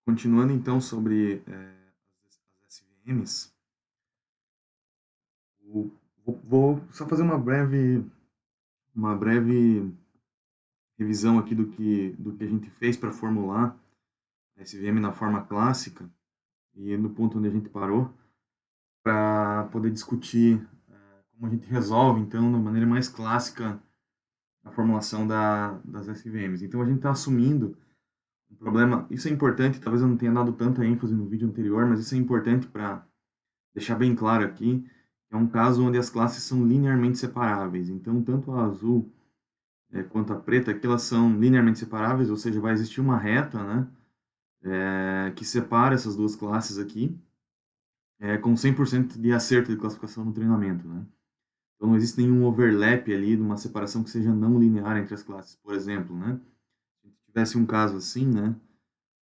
Continuando então sobre as SVMs, vou só fazer uma breve revisão aqui do que a gente fez para formular a SVM na forma clássica e no ponto onde a gente parou, para poder discutir como a gente resolve, então, de maneira mais clássica, a formulação das SVMs. Então, a gente está assumindo um problema, isso é importante, talvez eu não tenha dado tanta ênfase no vídeo anterior, mas isso é importante para deixar bem claro aqui, é um caso onde as classes são linearmente separáveis. Então, tanto a azul quanto a preta, aqui elas são linearmente separáveis, ou seja, vai existir uma reta, né, que separa essas duas classes aqui, com 100% de acerto de classificação no treinamento, né? Então, não existe nenhum overlap ali, numa separação que seja não linear entre as classes. Por exemplo, né, se tivesse um caso assim, né,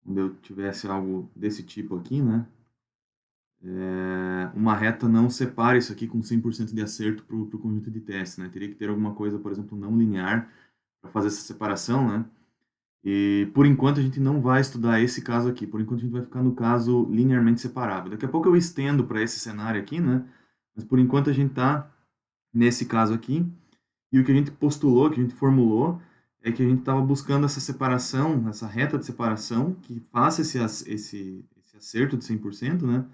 onde eu tivesse algo desse tipo aqui, né, uma reta não separa isso aqui com 100% de acerto para o conjunto de testes, né? Teria que ter alguma coisa, por exemplo, não linear para fazer essa separação, né? E por enquanto a gente não vai estudar esse caso aqui. Por enquanto a gente vai ficar no caso linearmente separável. Daqui a pouco eu estendo para esse cenário aqui, né? Mas por enquanto a gente está nesse caso aqui. E o que a gente postulou, que a gente formulou, é que a gente estava buscando essa separação, essa reta de separação, que faça esse acerto de 100%, né?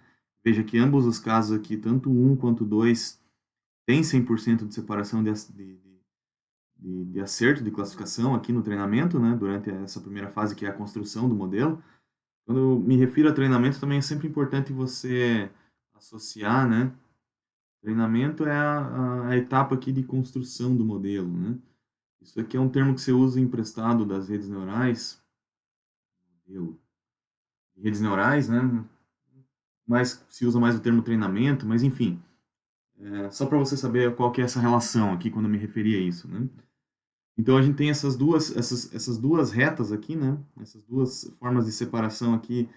Veja que ambos os casos aqui, tanto um quanto dois, tem 100% de separação de acerto de classificação aqui no treinamento, né? Durante essa primeira fase, que é a construção do modelo. Quando eu me refiro a treinamento, também é sempre importante você associar, né? Treinamento é a etapa aqui de construção do modelo, né? Isso aqui é um termo que você usa emprestado das redes neurais, modelo de redes neurais, né? Mas se usa mais o termo treinamento, mas enfim, só para você saber qual que é essa relação aqui quando eu me referi a isso, né? Então a gente tem essas duas retas aqui, né? Essas duas formas de separação aqui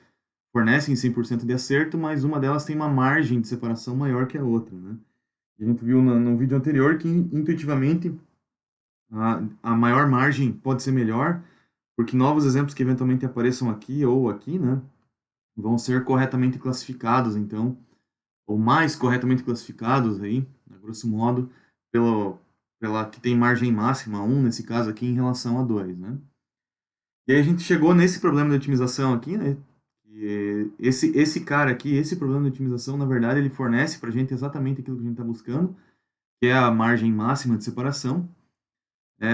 fornecem 100% de acerto, mas uma delas tem uma margem de separação maior que a outra, né? A gente viu no vídeo anterior que intuitivamente a maior margem pode ser melhor, porque novos exemplos que eventualmente apareçam aqui ou aqui, né, vão ser corretamente classificados, então, ou mais corretamente classificados aí, a grosso modo, pela que tem margem máxima 1, nesse caso aqui, em relação a 2, né? E aí a gente chegou nesse problema de otimização aqui, né? E esse cara aqui, esse problema de otimização, na verdade, ele fornece para a gente exatamente aquilo que a gente está buscando, que é a margem máxima de separação.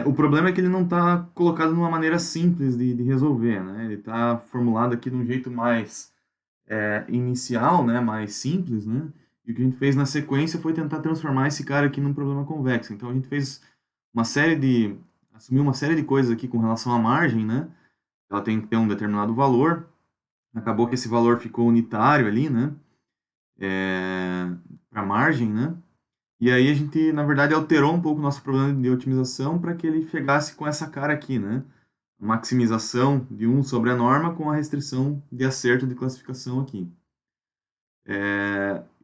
O problema é que ele não está colocado de uma maneira simples de resolver, né? Ele está formulado aqui de um jeito mais inicial, né? Mais simples, né? E o que a gente fez na sequência foi tentar transformar esse cara aqui num problema convexo. Então a gente fez assumiu uma série de coisas aqui com relação à margem, né? Ela tem que ter um determinado valor. Acabou que esse valor ficou unitário ali, né? Para a margem, né? E aí a gente, na verdade, alterou um pouco o nosso problema de otimização para que ele chegasse com essa cara aqui, né? Maximização de 1 sobre a norma com a restrição de acerto de classificação aqui.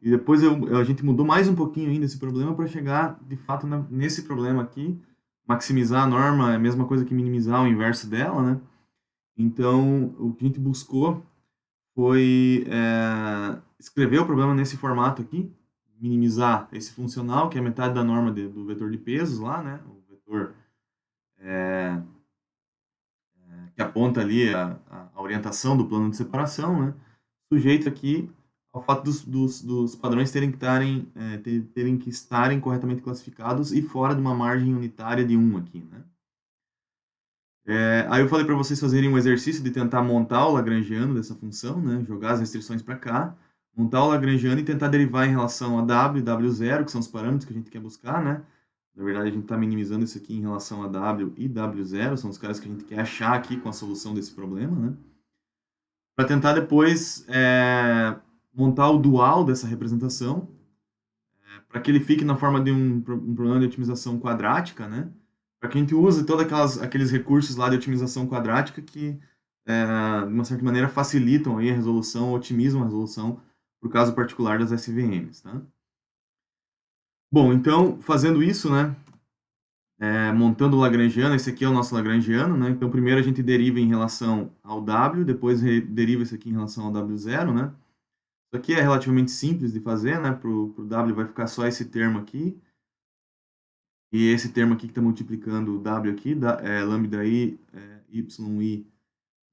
E depois a gente mudou mais um pouquinho ainda esse problema para chegar, de fato, nesse problema aqui. Maximizar a norma é a mesma coisa que minimizar o inverso dela, né? Então, o que a gente buscou foi escrever o problema nesse formato aqui, minimizar esse funcional, que é metade da norma do vetor de pesos lá, né? O vetor que aponta ali a orientação do plano de separação, né? Sujeito aqui ao fato dos padrões terem que estarem corretamente classificados e fora de uma margem unitária de 1 aqui, né? Aí eu falei para vocês fazerem um exercício de tentar montar o Lagrangiano dessa função, né? Jogar as restrições para cá, montar o Lagrangiano e tentar derivar em relação a W e W0, que são os parâmetros que a gente quer buscar, né? Na verdade, a gente está minimizando isso aqui em relação a W e W0, são os caras que a gente quer achar aqui com a solução desse problema, né? Para tentar depois montar o dual dessa representação, para que ele fique na forma de um problema de otimização quadrática, né? Para que a gente use todos aqueles recursos lá de otimização quadrática que, de uma certa maneira, facilitam aí a resolução, otimizam a resolução para o caso particular das SVMs, tá? Bom, então, fazendo isso, né, montando o Lagrangiano. Esse aqui é o nosso Lagrangiano, né? Então, primeiro a gente deriva em relação ao W, depois deriva isso aqui em relação ao W0, né? Isso aqui é relativamente simples de fazer, né? Para o W vai ficar só esse termo aqui. E esse termo aqui que está multiplicando o W aqui, lambda I, YI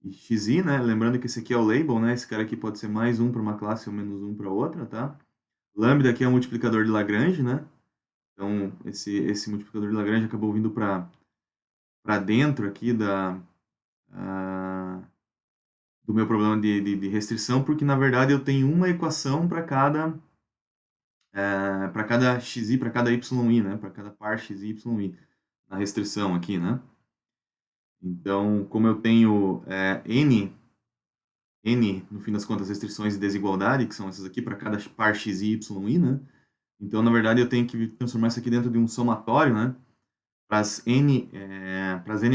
e XI, né? Lembrando que esse aqui é o label, né? Esse cara aqui pode ser mais um para uma classe ou menos um para outra, tá? Lambda aqui é o multiplicador de Lagrange, né? Então, esse multiplicador de Lagrange acabou vindo para dentro aqui do meu problema de restrição, porque, na verdade, eu tenho uma equação para cada xi, para cada yi, né? Para cada par xi, yi, na restrição aqui, né? Então, como eu tenho N, no fim das contas, restrições de desigualdade, que são essas aqui, para cada par x, y, i, né? Então, na verdade, eu tenho que transformar isso aqui dentro de um somatório, né? Para as N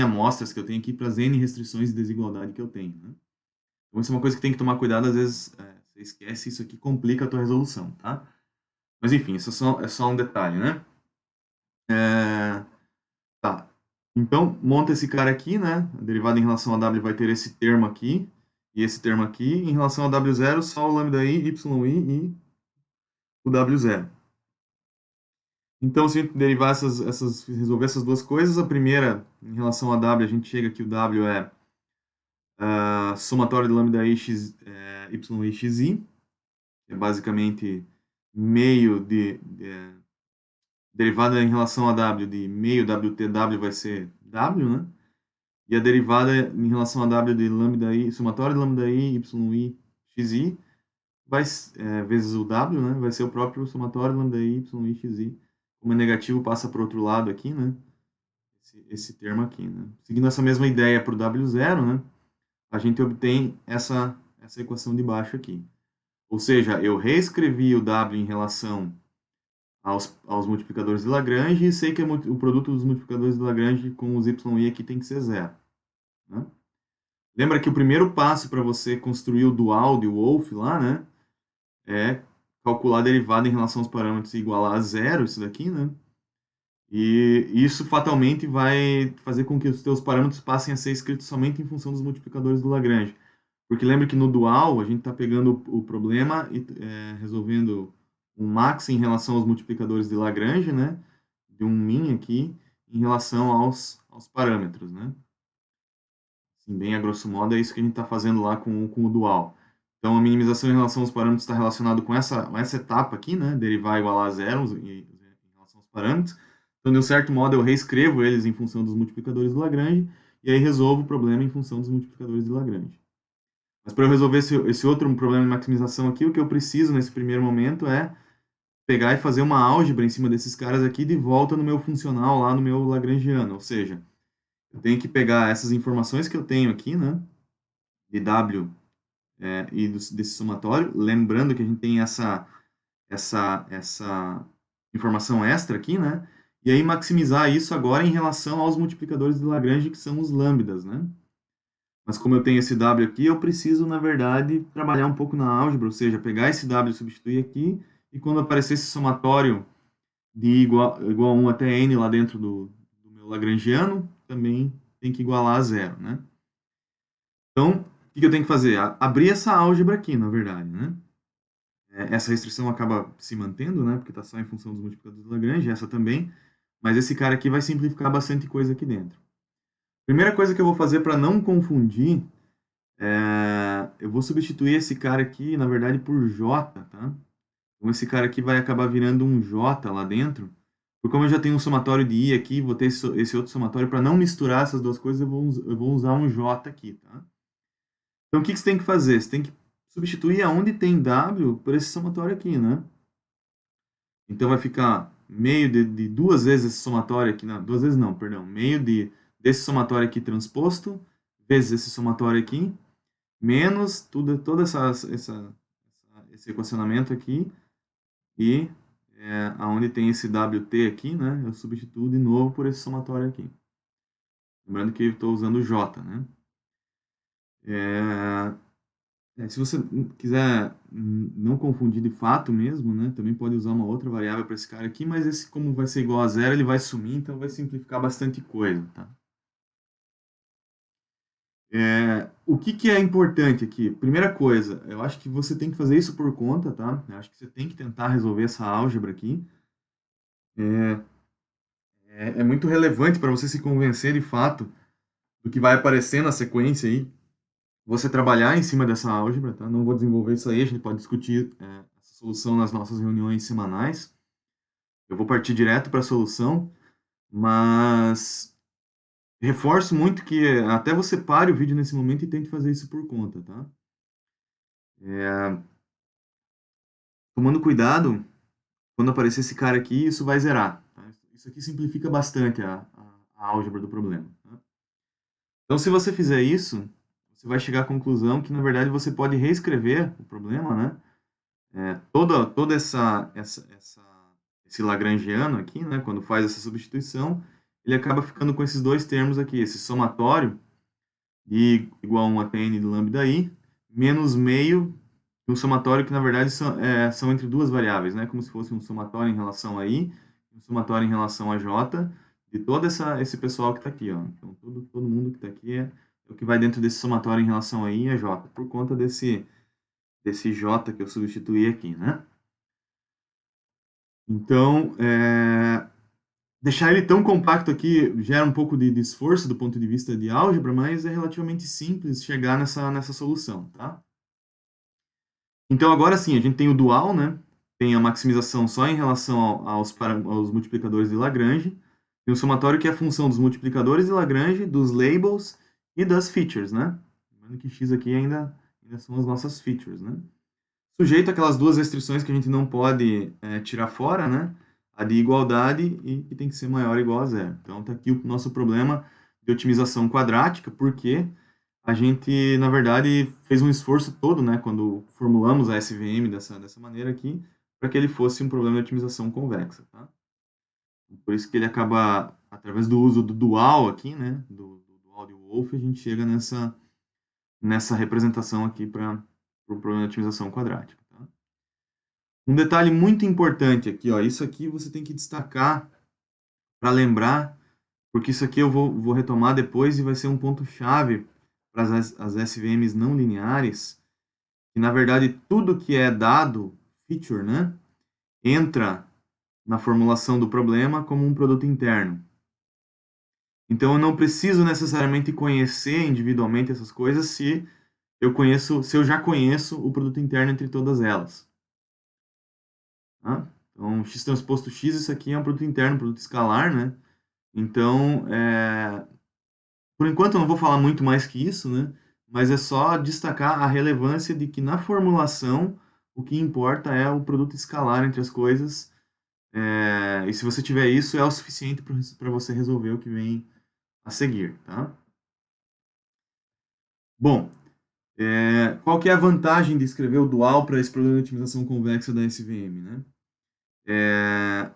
amostras que eu tenho aqui, para as N restrições de desigualdade que eu tenho, né? Então, isso é uma coisa que tem que tomar cuidado, às vezes você esquece, isso aqui complica a tua resolução, tá? Mas, enfim, isso é só um detalhe, né? Tá. Então, monta esse cara aqui, né? A derivada em relação a W vai ter esse termo aqui e esse termo aqui. Em relação a W0, só o lambda I, YI e o W0. Então, se a gente derivar resolver essas duas coisas, a primeira, em relação a W, a gente chega que o W é somatório de lambda I, YI, XI, que é basicamente meio derivada em relação a W de meio WTW vai ser W, né? E a derivada em relação a W de lambda I, somatório de lambda I, YI, XI, vezes o W, né? Vai ser o próprio somatório de lambda I, YI, XI. Como é negativo, passa para o outro lado aqui, né? Esse termo aqui, né? Seguindo essa mesma ideia para o W0, né? A gente obtém essa equação de baixo aqui. Ou seja, eu reescrevi o W em relação aos multiplicadores de Lagrange e sei que o produto dos multiplicadores de Lagrange com os YI aqui tem que ser zero, né? Lembra que o primeiro passo para você construir o dual de Wolff lá, né? É calcular a derivada em relação aos parâmetros e igualar a zero, isso daqui, né? E isso fatalmente vai fazer com que os teus parâmetros passem a ser escritos somente em função dos multiplicadores do Lagrange. Porque lembra que no dual a gente está pegando o problema e resolvendo um max em relação aos multiplicadores de Lagrange, né? De um min aqui em relação aos parâmetros, né? Assim, bem a grosso modo, é isso que a gente está fazendo lá com o dual. Então, a minimização em relação aos parâmetros está relacionado com essa etapa aqui, né? Derivar igual a zero em relação aos parâmetros. Então, de um certo modo, eu reescrevo eles em função dos multiplicadores de Lagrange e aí resolvo o problema em função dos multiplicadores de Lagrange. Mas para eu resolver esse outro problema de maximização aqui, o que eu preciso nesse primeiro momento é pegar e fazer uma álgebra em cima desses caras aqui de volta no meu funcional lá no meu Lagrangiano. Ou seja, eu tenho que pegar essas informações que eu tenho aqui, né? De W e desse somatório, lembrando que a gente tem essa informação extra aqui, né? E aí maximizar isso agora em relação aos multiplicadores de Lagrange, que são os lambdas, né? Mas como eu tenho esse W aqui, eu preciso, na verdade, trabalhar um pouco na álgebra, ou seja, pegar esse W e substituir aqui, e quando aparecer esse somatório de igual a 1 até n lá dentro do meu Lagrangiano, também tem que igualar a zero, né? Então, o que eu tenho que fazer? Abrir essa álgebra aqui, na verdade, né? Essa restrição acaba se mantendo, né? Porque está só em função dos multiplicadores de Lagrange, essa também. Mas esse cara aqui vai simplificar bastante coisa aqui dentro. Primeira coisa que eu vou fazer para não confundir, eu vou substituir esse cara aqui, na verdade, por J, tá? Então esse cara aqui vai acabar virando um J lá dentro. Porque como eu já tenho um somatório de I aqui, vou ter esse outro somatório, para não misturar essas duas coisas, eu vou usar um J aqui, tá? Então, o que você tem que fazer? Você tem que substituir aonde tem W por esse somatório aqui, né? Então, vai ficar meio de duas vezes esse somatório aqui, não, duas vezes não, perdão, meio desse somatório aqui transposto, vezes esse somatório aqui, menos todo esse equacionamento aqui, e aonde tem esse WT aqui, né, eu substituo de novo por esse somatório aqui. Lembrando que eu estou usando o J, né? Se você quiser não confundir de fato mesmo, né, também pode usar uma outra variável para esse cara aqui, mas esse, como vai ser igual a zero, ele vai sumir, então vai simplificar bastante coisa, tá? O que que é importante aqui? Primeira coisa, eu acho que você tem que fazer isso por conta, tá? Eu acho que você tem que tentar resolver essa álgebra aqui. É, é muito relevante para você se convencer de fato do que vai aparecer na sequência aí, você trabalhar em cima dessa álgebra, tá? Não vou desenvolver isso aí, a gente pode discutir essa solução nas nossas reuniões semanais. Eu vou partir direto para a solução, mas reforço muito que até você pare o vídeo nesse momento e tente fazer isso por conta, tá? Tomando cuidado, quando aparecer esse cara aqui, isso vai zerar, tá? Isso aqui simplifica bastante a álgebra do problema, tá? Então, se você fizer isso, você vai chegar à conclusão que, na verdade, você pode reescrever o problema, né? Toda esse lagrangiano aqui, né? Quando faz essa substituição, ele acaba ficando com esses dois termos aqui, esse somatório I igual a 1 até n de lambda i, menos meio um somatório que, na verdade, são entre duas variáveis, né? Como se fosse um somatório em relação a i, um somatório em relação a j, de todo esse pessoal que está aqui, ó. Então, todo mundo que está aqui é o que vai dentro desse somatório em relação a i e a j, por conta desse j que eu substituí aqui, né? Então, deixar ele tão compacto aqui gera um pouco de esforço do ponto de vista de álgebra, mas é relativamente simples chegar nessa solução, tá? Então, agora sim, a gente tem o dual, né? Tem a maximização só em relação aos multiplicadores de Lagrange, e o somatório que é a função dos multiplicadores de Lagrange, dos labels e das features, né? Lembrando que x aqui ainda são as nossas features, né? Sujeito àquelas duas restrições que a gente não pode tirar fora, né? A de igualdade e que tem que ser maior ou igual a zero. Então, está aqui o nosso problema de otimização quadrática, porque a gente, na verdade, fez um esforço todo, né, quando formulamos a SVM dessa maneira aqui, para que ele fosse um problema de otimização convexa, tá? Por isso que ele acaba, através do uso do dual aqui, né, do dual de Wolff, a gente chega nessa representação aqui para o problema de otimização quadrática, tá? Um detalhe muito importante aqui, ó, isso aqui você tem que destacar para lembrar, porque isso aqui eu vou retomar depois e vai ser um ponto-chave para as SVMs não lineares, que na verdade tudo que é dado, feature, né, entra na formulação do problema como um produto interno. Então eu não preciso necessariamente conhecer individualmente essas coisas se eu já conheço o produto interno entre todas elas. Tá? Então, x transposto x, isso aqui é um produto interno, um produto escalar, né? Então, por enquanto eu não vou falar muito mais que isso, né? Mas é só destacar a relevância de que na formulação o que importa é o produto escalar entre as coisas. E se você tiver isso, é o suficiente para você resolver o que vem a seguir, tá? Bom, qual que é a vantagem de escrever o dual para esse problema de otimização convexa da SVM, né?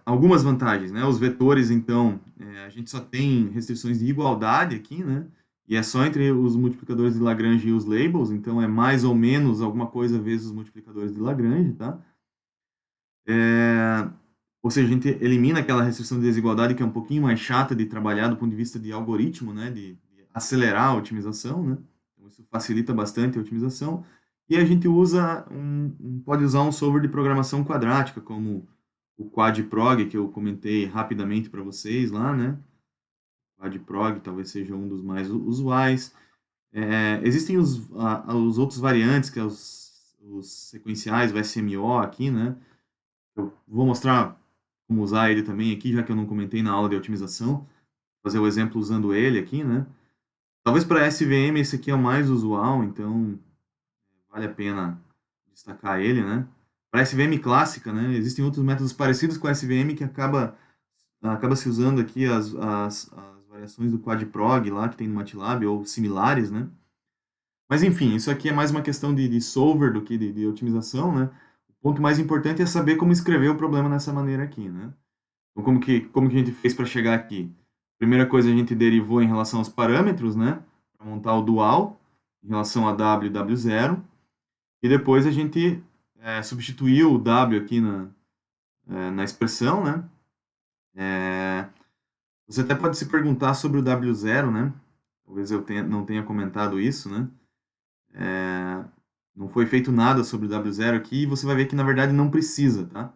Algumas vantagens, né? Os vetores, então, a gente só tem restrições de igualdade aqui, né? E é só entre os multiplicadores de Lagrange e os labels, então é mais ou menos alguma coisa vezes os multiplicadores de Lagrange, tá? Ou seja, a gente elimina aquela restrição de desigualdade que é um pouquinho mais chata de trabalhar do ponto de vista de algoritmo, né? De acelerar a otimização, né? Então, isso facilita bastante a otimização. E a gente pode usar um solver de programação quadrática, como o QuadProg, que eu comentei rapidamente para vocês lá, né? QuadProg talvez seja um dos mais usuais. Existem os outros variantes, que é os sequenciais, o SMO aqui, né? Eu vou mostrar como usar ele também aqui, já que eu não comentei na aula de otimização. Fazer o exemplo usando ele aqui, né? Talvez para SVM esse aqui é o mais usual, então vale a pena destacar ele, né? Para SVM clássica, né? Existem outros métodos parecidos com a SVM que acaba se usando aqui as variações do QuadProg lá que tem no MATLAB ou similares, né? Mas enfim, isso aqui é mais uma questão de solver do que de otimização, né? O ponto mais importante é saber como escrever o problema dessa maneira aqui, né? Então, como que a gente fez para chegar aqui? Primeira coisa, a gente derivou em relação aos parâmetros, né? Para montar o dual, em relação a W e W0. E depois a gente substituiu o W aqui na expressão, né? Você até pode se perguntar sobre o W0, né? Talvez eu não tenha comentado isso, né? Não foi feito nada sobre o W0 aqui e você vai ver que na verdade não precisa, tá?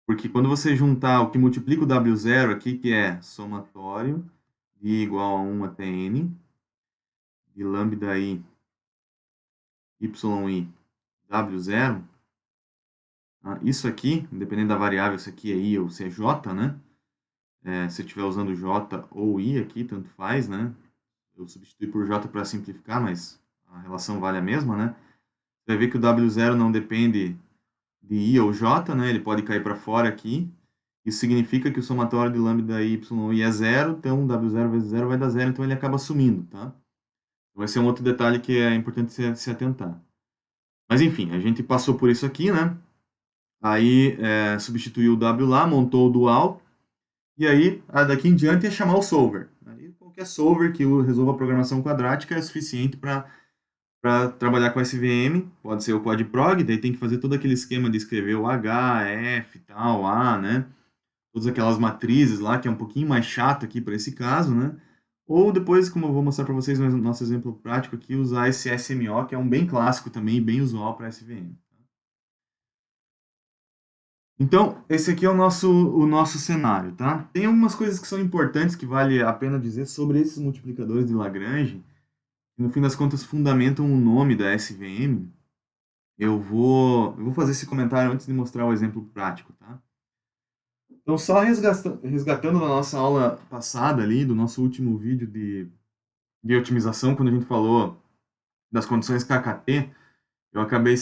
Porque quando você juntar o que multiplica o W0 aqui, que é somatório de igual a 1 até N, de lambda I, YI, W0, isso aqui, independente da variável, se aqui é I ou se é J, né? Se eu estiver usando J ou I aqui, tanto faz, né? Eu substituí por J para simplificar, mas a relação vale a mesma, né? Você vai ver que o W0 não depende de I ou J, né? Ele pode cair para fora aqui. Isso significa que o somatório de lambda y e é zero, então W0 vezes zero vai dar zero, então ele acaba sumindo, tá? Então esse é um outro detalhe que é importante se atentar. Mas enfim, a gente passou por isso aqui, né? Aí substituiu o W lá, montou o dual, e aí daqui em diante é chamar o solver. Aí qualquer solver que resolva a programação quadrática é suficiente para trabalhar com SVM, pode ser o quadprog, daí tem que fazer todo aquele esquema de escrever o H, F, tal, A, né? Todas aquelas matrizes lá, que é um pouquinho mais chato aqui para esse caso, né? Ou depois, como eu vou mostrar para vocês no nosso exemplo prático aqui, usar esse SMO, que é um bem clássico também, bem usual para SVM. Então, esse aqui é o nosso cenário, tá? Tem algumas coisas que são importantes que vale a pena dizer sobre esses multiplicadores de Lagrange, que no fim das contas fundamentam o nome da SVM. Eu vou fazer esse comentário antes de mostrar o exemplo prático, tá? Então, só resgatando da nossa aula passada ali, do nosso último vídeo de otimização, quando a gente falou das condições KKT, eu acabei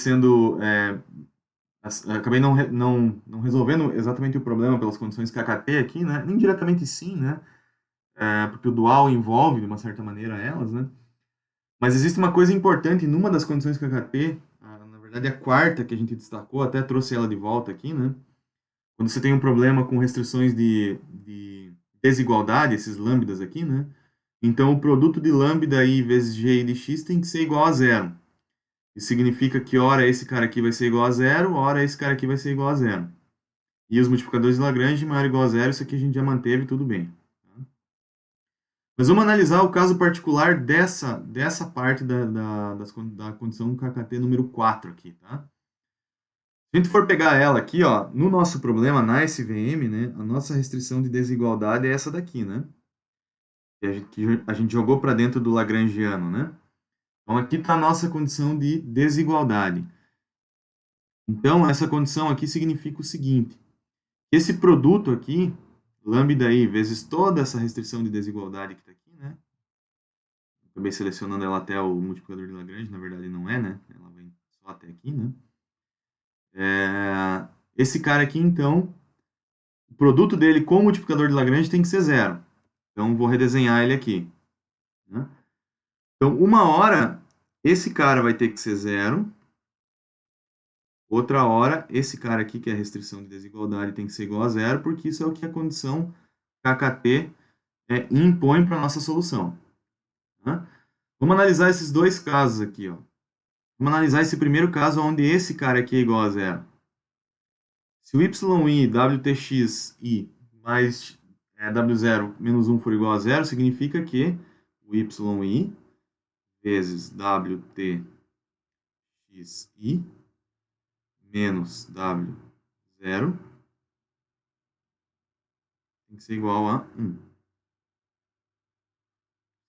acabei não resolvendo exatamente o problema pelas condições KKT aqui, né? Indiretamente sim, né? Porque o dual envolve, de uma certa maneira, elas, né? Mas existe uma coisa importante numa das condições KKT, na verdade a quarta que a gente destacou, até trouxe ela de volta aqui, né? Quando você tem um problema com restrições de desigualdade, esses lambdas aqui, né? Então, o produto de lambda i vezes gi de x tem que ser igual a zero. Isso significa que ora esse cara aqui vai ser igual a zero, ora esse cara aqui vai ser igual a zero. E os multiplicadores de Lagrange maior ou igual a zero, isso aqui a gente já manteve, tudo bem. Mas vamos analisar o caso particular dessa parte da condição KKT número 4 aqui, tá? Se a gente for pegar ela aqui, ó, no nosso problema, na SVM, né, a nossa restrição de desigualdade é essa daqui, né? Que a gente jogou para dentro do Lagrangiano, né? Então, aqui está a nossa condição de desigualdade. Então, essa condição aqui significa o seguinte: esse produto aqui, lambda i vezes toda essa restrição de desigualdade que está aqui, né? Acabei selecionando ela até o multiplicador de Lagrange, na verdade não é, né? Ela vem só até aqui, né? Esse cara aqui, então, o produto dele com o multiplicador de Lagrange tem que ser zero. Então, vou redesenhar ele aqui, né? Então, uma hora, esse cara vai ter que ser zero. Outra hora, esse cara aqui, que é a restrição de desigualdade, tem que ser igual a zero, porque isso é o que a condição KKT impõe para a nossa solução. Né? Vamos analisar esses dois casos aqui. Ó. Vamos analisar esse primeiro caso, onde esse cara aqui é igual a zero. Se o YI, WTXI mais W0 menos 1 for igual a zero, significa que o YI vezes WTXI menos W0 tem que ser igual a 1.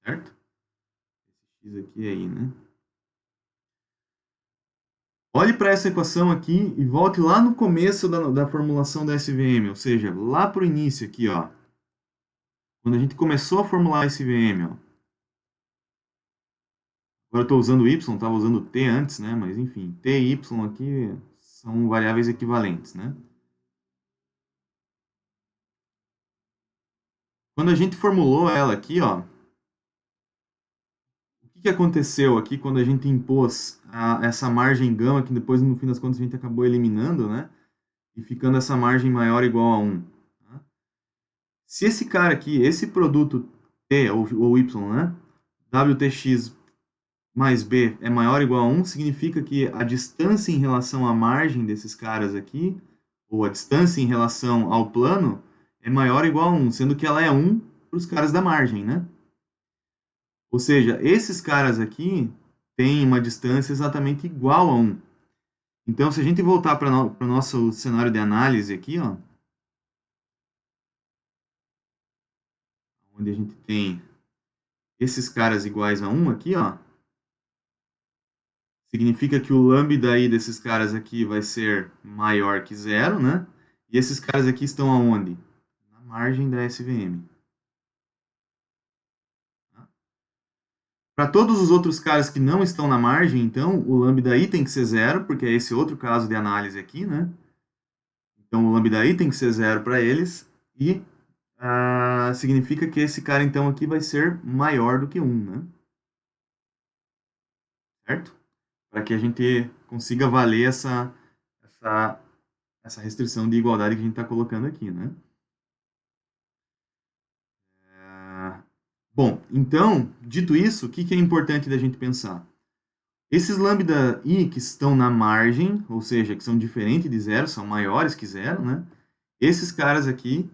Certo? Esse x aqui é I, né? Olhe para essa equação aqui e volte lá no começo da formulação da SVM, ou seja, lá para o início aqui, ó. Quando a gente começou a formular a SVM, ó. Agora eu estou usando y, estava usando t antes, né? Mas enfim, t e y aqui são variáveis equivalentes, né? Quando a gente formulou ela aqui, ó, o que aconteceu aqui quando a gente impôs essa margem gama, que depois, no fim das contas, a gente acabou eliminando, né? E ficando essa margem maior ou igual a 1. Tá? Se esse cara aqui, esse produto T ou Y, né? WTX mais b é maior ou igual a 1, significa que a distância em relação à margem desses caras aqui, ou a distância em relação ao plano, é maior ou igual a 1, sendo que ela é 1 para os caras da margem, né? Ou seja, esses caras aqui têm uma distância exatamente igual a 1. Então, se a gente voltar para o nosso cenário de análise aqui, ó, onde a gente tem esses caras iguais a 1 aqui, ó, significa que o lambda aí desses caras aqui vai ser maior que zero, né? E esses caras aqui estão aonde? Na margem da SVM. Para todos os outros caras que não estão na margem, então, o lambda aí tem que ser zero, porque é esse outro caso de análise aqui, né? Então, o lambda aí tem que ser zero para eles, e significa que esse cara, então, aqui vai ser maior do que 1, né? Certo? Para que a gente consiga valer essa restrição de igualdade que a gente está colocando aqui, né? Bom, então, dito isso, o que é importante da gente pensar? Esses lambda i que estão na margem, ou seja, que são diferentes de zero, são maiores que zero, né? Esses caras aqui,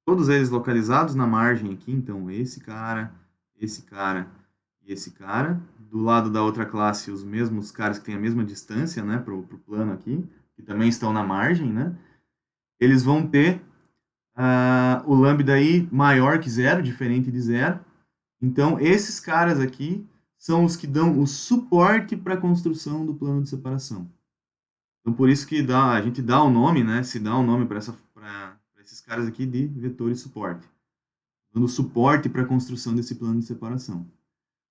todos eles localizados na margem aqui, então esse cara e esse cara. Do lado da outra classe, os mesmos caras que têm a mesma distância, né, pro plano aqui, que também estão na margem, né? Eles vão ter o lambda i maior que zero, diferente de zero. Então, esses caras aqui são os que dão o suporte para a construção do plano de separação. Então, por isso que a gente dá o nome, né? Se dá o nome para esses caras aqui de vetores suporte. Dando suporte para a construção desse plano de separação.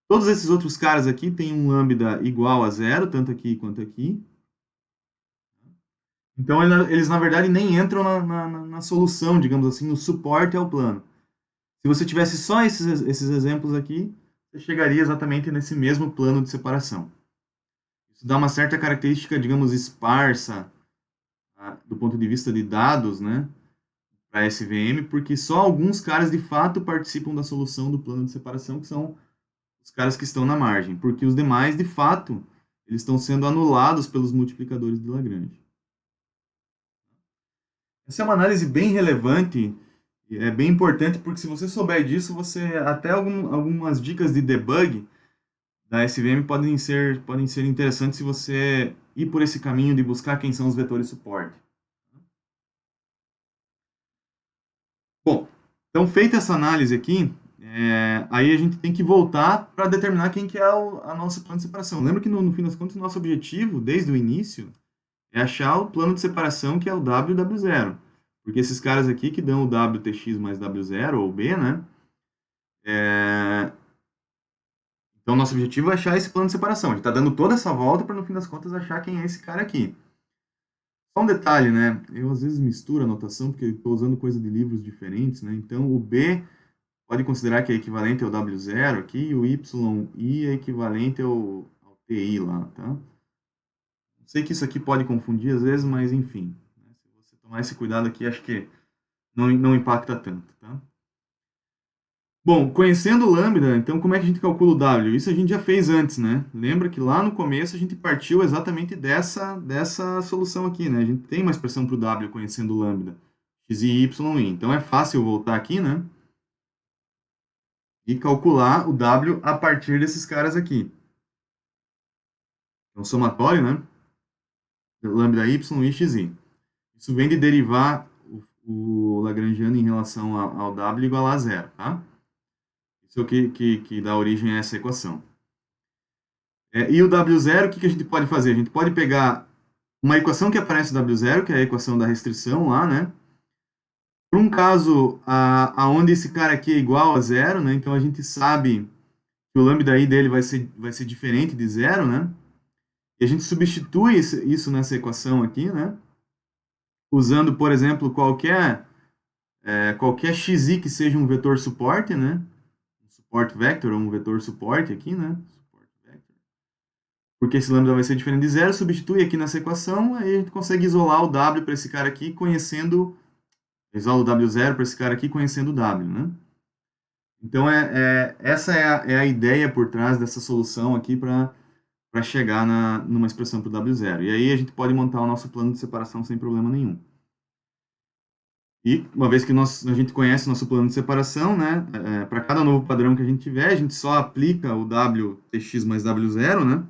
Todos esses outros caras aqui têm um lambda igual a zero, tanto aqui quanto aqui. Então, eles na verdade, nem entram na solução, digamos assim, no suporte ao plano. Se você tivesse só esses exemplos aqui, você chegaria exatamente nesse mesmo plano de separação. Isso dá uma certa característica, digamos, esparsa, do ponto de vista de dados, né, para a SVM, porque só alguns caras de fato participam da solução do plano de separação, que são os caras que estão na margem, porque os demais, de fato, eles estão sendo anulados pelos multiplicadores de Lagrange. Essa é uma análise bem relevante, é bem importante, porque se você souber disso, até algumas dicas de debug da SVM podem ser interessantes se você ir por esse caminho de buscar quem são os vetores suporte. Bom, então feita essa análise aqui, aí a gente tem que voltar para determinar quem que é a nossa plano de separação. Lembra que no fim das contas o nosso objetivo, desde o início, é achar o plano de separação que é o W e W0. Porque esses caras aqui que dão o WTX mais W0 ou B, né? Então, nosso objetivo é achar esse plano de separação. A gente está dando toda essa volta para, no fim das contas, achar quem é esse cara aqui. Só um detalhe, né? Eu, às vezes, misturo a notação, porque estou usando coisa de livros diferentes, né? Então, o B pode considerar que é equivalente ao W0 aqui, e o YI é equivalente ao TI lá, tá? Sei que isso aqui pode confundir, às vezes, mas, enfim. Né? Se você tomar esse cuidado aqui, acho que não impacta tanto, tá? Bom, conhecendo o lambda, então como é que a gente calcula o W? Isso a gente já fez antes, né? Lembra que lá no começo a gente partiu exatamente dessa solução aqui, né? A gente tem uma expressão para o W conhecendo o lambda, x e y. Então é fácil voltar aqui, né? E calcular o W a partir desses caras aqui. Então, somatório, né? Lambda y e xi. Isso vem de derivar o Lagrangiano em relação ao W igual a zero, tá? Isso é o que dá origem a essa equação. E o W0, o que a gente pode fazer? A gente pode pegar uma equação que aparece no W0, que é a equação da restrição lá, né? Para um caso aonde esse cara aqui é igual a zero, né? Então a gente sabe que o lambda i dele vai ser diferente de zero, né? E a gente substitui isso nessa equação aqui, né? Usando, por exemplo, qualquer xi que seja um vetor suporte, né? Um support vector ou um vetor suporte aqui, né? Porque esse lambda vai ser diferente de zero, substitui aqui nessa equação, aí a gente consegue isolar o W para esse cara aqui, isola o W0 para esse cara aqui, conhecendo o W, né? Então, essa é a ideia por trás dessa solução aqui para chegar numa expressão para o W0. E aí a gente pode montar o nosso plano de separação sem problema nenhum. E uma vez que a gente conhece o nosso plano de separação, né, para cada novo padrão que a gente tiver, a gente só aplica o WTX mais W0, né?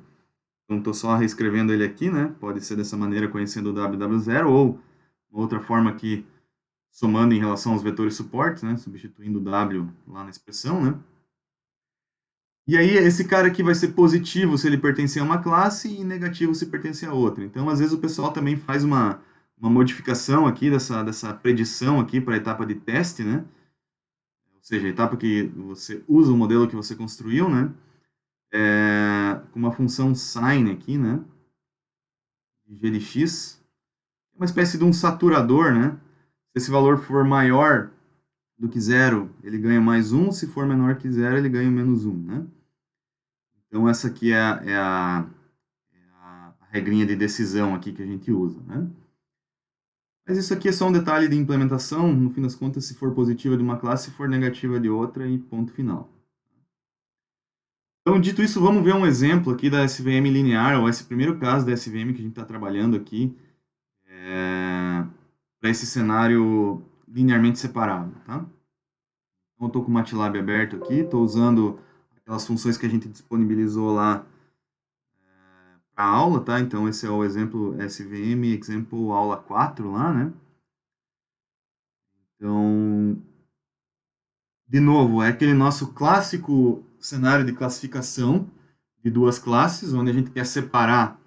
Então, estou só reescrevendo ele aqui, né? Pode ser dessa maneira, conhecendo o W0, ou uma outra forma aqui, somando em relação aos vetores suportes, né? Substituindo o W lá na expressão, né? E aí, esse cara aqui vai ser positivo se ele pertencer a uma classe e negativo se pertencer a outra. Então, às vezes, o pessoal também faz uma modificação aqui dessa predição aqui para a etapa de teste, né? Ou seja, a etapa que você usa o modelo que você construiu, né? Com uma função sine aqui, né? De g de x. Uma espécie de um saturador, né? Se esse valor for maior do que zero, ele ganha mais 1. Se for menor que zero, ele ganha menos 1, né? Então, essa aqui é a regrinha de decisão aqui que a gente usa, né? Mas isso aqui é só um detalhe de implementação. No fim das contas, se for positiva de uma classe, se for negativa de outra, e ponto final. Então, dito isso, vamos ver um exemplo aqui da SVM linear, ou esse primeiro caso da SVM que a gente está trabalhando aqui, para esse cenário linearmente separado, tá? Então, eu estou com o MATLAB aberto aqui, estou usando aquelas funções que a gente disponibilizou lá para a aula, tá? Então, esse é o exemplo SVM Example Aula 4 lá, né? Então, de novo, é aquele nosso clássico cenário de classificação de duas classes, onde a gente quer separar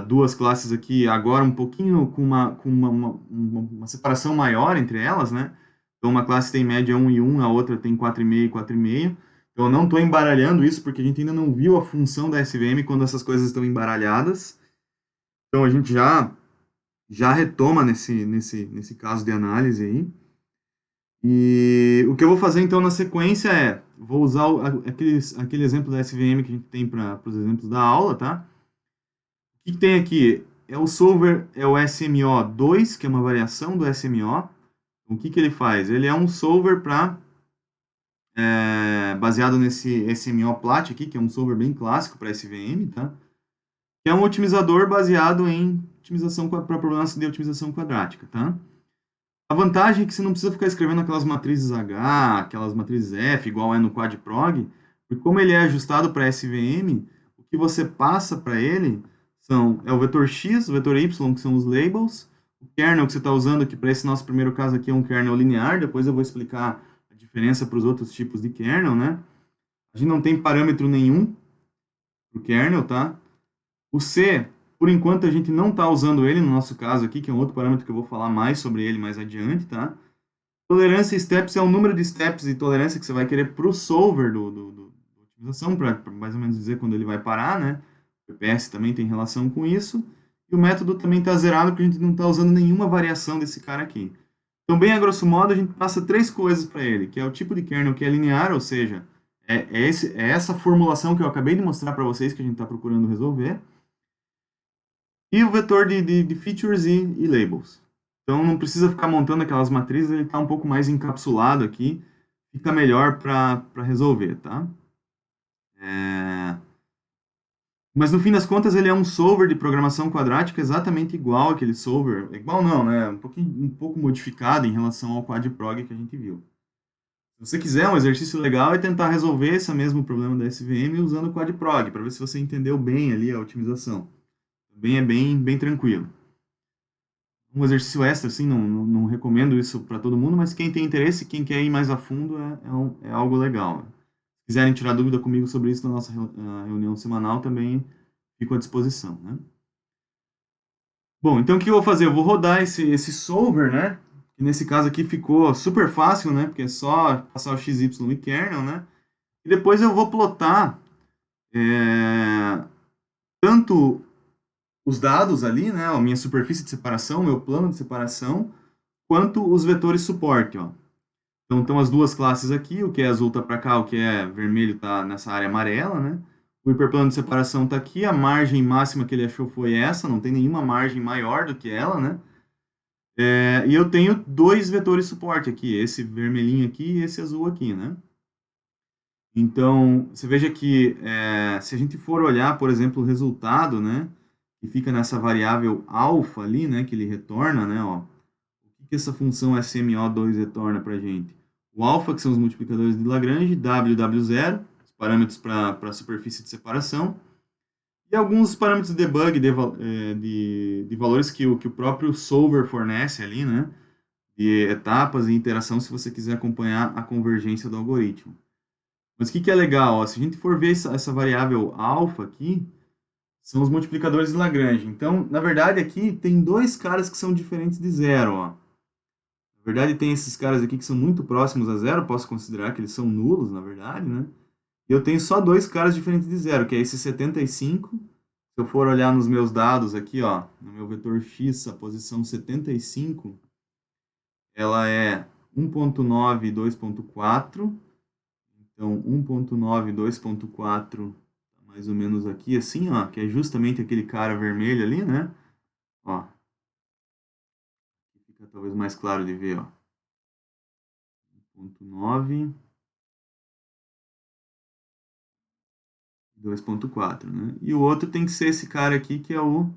duas classes aqui agora um pouquinho com uma separação maior entre elas, né? Então, uma classe tem média 1 e 1, a outra tem 4,5 e 4,5. Então, eu não estou embaralhando isso, porque a gente ainda não viu a função da SVM quando essas coisas estão embaralhadas. Então, a gente já retoma nesse caso de análise aí. E o que eu vou fazer, então, na sequência vou usar aquele exemplo da SVM que a gente tem para os exemplos da aula, tá? O que tem aqui? É o solver, é o SMO2, que é uma variação do SMO. O que ele faz? Ele é um solver baseado nesse SMO-Plat aqui, que é um solver bem clássico para SVM, tá? Que é um otimizador baseado em otimização para problemas de otimização quadrática, tá? A vantagem é que você não precisa ficar escrevendo aquelas matrizes H, aquelas matrizes F, igual é no QuadProg, porque como ele é ajustado para SVM, o que você passa para ele é o vetor X, o vetor Y, que são os labels, o kernel que você está usando aqui para esse nosso primeiro caso aqui é um kernel linear, depois eu vou explicar a diferença para os outros tipos de kernel, né? A gente não tem parâmetro nenhum para o kernel, tá? O C, por enquanto, a gente não está usando ele no nosso caso aqui, que é um outro parâmetro que eu vou falar mais sobre ele mais adiante, tá? Tolerância steps é o número de steps de tolerância que você vai querer para o solver do otimização, para mais ou menos dizer quando ele vai parar, né? O PPS também tem relação com isso. E o método também está zerado, porque a gente não está usando nenhuma variação desse cara aqui. Então, bem a grosso modo, a gente passa três coisas para ele, que é o tipo de kernel que é linear, ou seja, é essa formulação que eu acabei de mostrar para vocês que a gente está procurando resolver. E o vetor de features e labels. Então não precisa ficar montando aquelas matrizes, ele está um pouco mais encapsulado aqui, fica melhor para resolver, tá? Mas no fim das contas ele é um solver de programação quadrática exatamente igual àquele solver, igual não, né? Um pouco modificado em relação ao QuadProg que a gente viu. Se você quiser, um exercício legal é tentar resolver esse mesmo problema da SVM usando o QuadProg, para ver se você entendeu bem ali a otimização. Também é bem tranquilo. Um exercício extra, assim, não recomendo isso para todo mundo, mas quem tem interesse, quem quer ir mais a fundo, é algo legal. Se quiserem tirar dúvida comigo sobre isso na nossa reunião semanal, também fico à disposição, né? Bom, então o que eu vou fazer? Eu vou rodar esse solver, né? Que nesse caso aqui ficou super fácil, né? Porque é só passar o XY e kernel, né? E depois eu vou plotar tanto os dados ali, né? A minha superfície de separação, meu plano de separação, quanto os vetores suporte, ó. Então, estão as duas classes aqui, o que é azul está para cá, o que é vermelho está nessa área amarela, né? O hiperplano de separação está aqui, a margem máxima que ele achou foi essa, não tem nenhuma margem maior do que ela, né? E eu tenho dois vetores suporte aqui, esse vermelhinho aqui e esse azul aqui, né? Então, você veja que se a gente for olhar, por exemplo, o resultado, né, que fica nessa variável alfa ali, né, que ele retorna, né, ó, o que essa função SMO2 retorna para a gente? O alfa, que são os multiplicadores de Lagrange, WW0, os parâmetros para a superfície de separação, e alguns parâmetros de debug de valores que o próprio solver fornece ali, né, de etapas e interação, se você quiser acompanhar a convergência do algoritmo. Mas o que é legal? Ó, se a gente for ver essa variável alfa aqui, são os multiplicadores de Lagrange. Então, na verdade, aqui tem dois caras que são diferentes de zero. Ó. Na verdade, tem esses caras aqui que são muito próximos a zero, posso considerar que eles são nulos, na verdade, né? E eu tenho só dois caras diferentes de zero, que é esse 75. Se eu for olhar nos meus dados aqui, ó, no meu vetor x, a posição 75, ela é 1.9 e 2.4. Então, 1.9, 2.4, mais ou menos aqui, assim, ó, que é justamente aquele cara vermelho ali, né? Ó, fica talvez mais claro de ver, ó. 1.9, 2.4, né? E o outro tem que ser esse cara aqui, que é o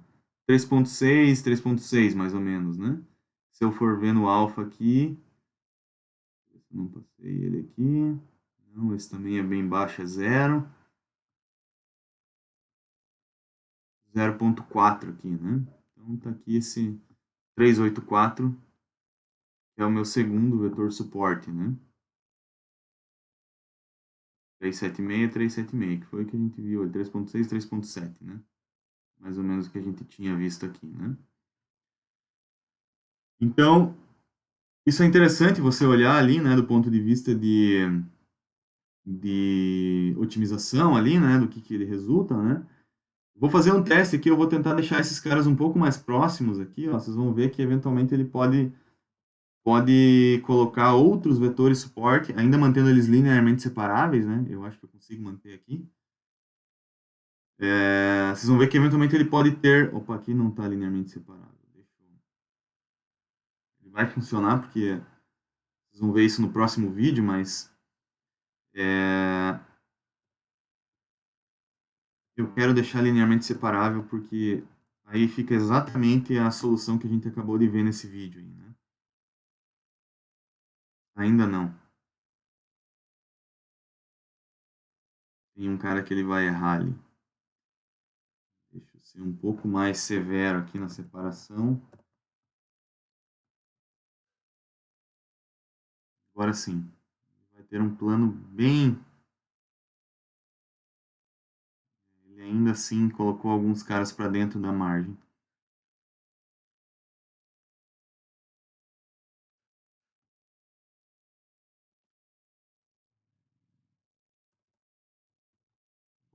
3.6, 3.6, mais ou menos, né? Se eu for ver no alfa aqui, não passei ele aqui, não, esse também é bem baixo, é 0. 0.4 aqui, né? Então tá aqui esse 384, que é o meu segundo vetor suporte, né? 376, 376, que foi o que a gente viu ali, 3.6, 3.7, né? Mais ou menos o que a gente tinha visto aqui, né? Então, isso é interessante você olhar ali, né, do ponto de vista de otimização ali, né, do que ele resulta, né? Vou fazer um teste aqui, eu vou tentar deixar esses caras um pouco mais próximos aqui, ó, vocês vão ver que eventualmente ele pode colocar outros vetores suporte, ainda mantendo eles linearmente separáveis, né? Eu acho que eu consigo manter aqui. Vocês vão ver que eventualmente ele pode ter... Opa, aqui não está linearmente separado. Ele vai funcionar porque vocês vão ver isso no próximo vídeo, mas eu quero deixar linearmente separável porque aí fica exatamente a solução que a gente acabou de ver nesse vídeo, aí, né? Ainda não. Tem um cara que ele vai errar ali. Deixa eu ser um pouco mais severo aqui na separação. Agora sim. Vai ter um plano bem... Ele ainda assim colocou alguns caras para dentro da margem.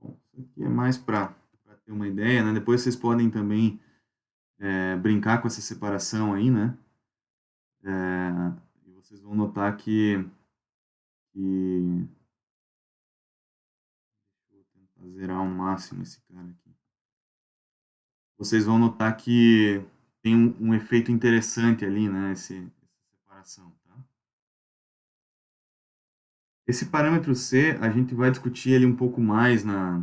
Bom, isso aqui é mais para ter uma ideia, né? Depois vocês podem também brincar com essa separação aí, né? E vocês vão notar que... Deixa eu tentar zerar ao máximo esse cara aqui. Vocês vão notar que tem um efeito interessante ali, né? Essa separação, tá? Esse parâmetro C, a gente vai discutir ele um pouco mais na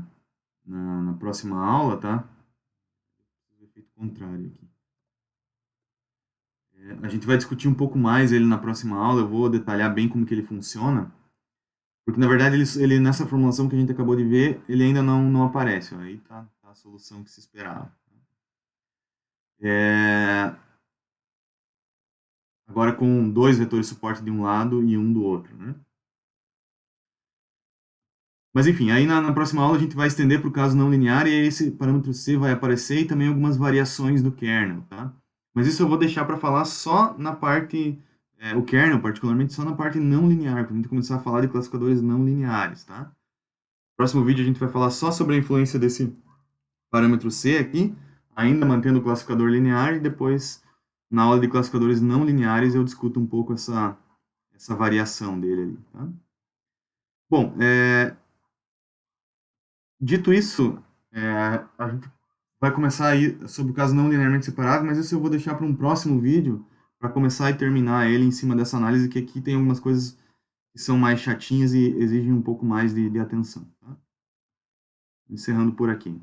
próxima aula, tá? O efeito contrário aqui. A gente vai discutir um pouco mais ele na próxima aula, eu vou detalhar bem como que ele funciona, porque na verdade ele nessa formulação que a gente acabou de ver, ele ainda não aparece, ó, aí tá a solução que se esperava. Agora com dois vetores de suporte de um lado e um do outro, né? Mas enfim, aí na próxima aula a gente vai estender para o caso não linear e aí esse parâmetro C vai aparecer e também algumas variações do kernel, tá? Mas isso eu vou deixar para falar só na parte, o kernel particularmente, só na parte não linear, quando a gente começar a falar de classificadores não lineares, tá? No próximo vídeo a gente vai falar só sobre a influência desse parâmetro C aqui, ainda mantendo o classificador linear, e depois, na aula de classificadores não lineares, eu discuto um pouco essa variação dele ali, tá? Bom, dito isso, a gente vai começar aí sobre o caso não linearmente separado, mas isso eu vou deixar para um próximo vídeo, para começar e terminar ele em cima dessa análise, que aqui tem algumas coisas que são mais chatinhas e exigem um pouco mais de atenção. Tá? Encerrando por aqui.